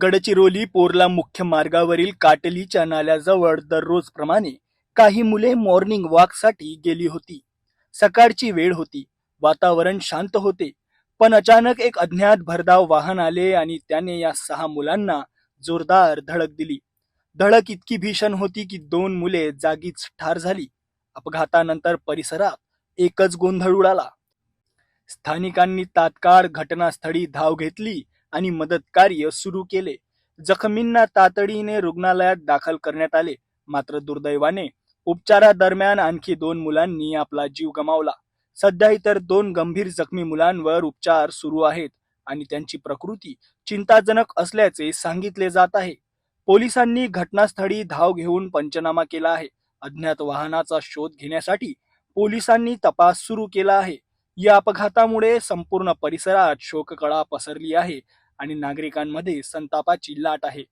गडचिरोली पोरला मुख्य मार्गावरील काटलीच्या नाल्याजवळ दररोजप्रमाणे काही मुले मॉर्निंग वॉकसाठी गेली होती. सकाळची वेळ होती. वातावरण शांत होते. पण अचानक एक अज्ञात भरधाव वाहन आले आणि त्याने या 6 मुलांना जोरदार धडक दिली. धडक इतकी भीषण होती की 2 मुले जागीच ठार झाली. अपघातानंतर परिसरात एकच गोंधळ उडाला. स्थानिकांनी तात्काळ घटनास्थळी धाव घेतली आणि मदत कार्य सुरू केले. जखमींना तातडीने रुग्णालयात दाखल करण्यात आले. मात्र दुर्दैवाने उपचारादरम्यान आणखी 2 मुलांनी आपला जीव गमावला. सध्या इतर 2 गंभीर जखमी मुलांवर उपचार सुरू आहेत आणि त्यांची प्रकृती चिंताजनक असल्याचे सांगितले जात आहे. पोलिसांनी घटनास्थळी धाव घेऊन पंचनामा केला आहे. अज्ञात वाहनाचा शोध घेण्यासाठी पोलिसांनी तपास सुरू केला आहे. या अपघातामुळे संपूर्ण परिसरात शोककळा पसरली आहे आणि नागरिकांमध्ये संतापाची लाट आहे.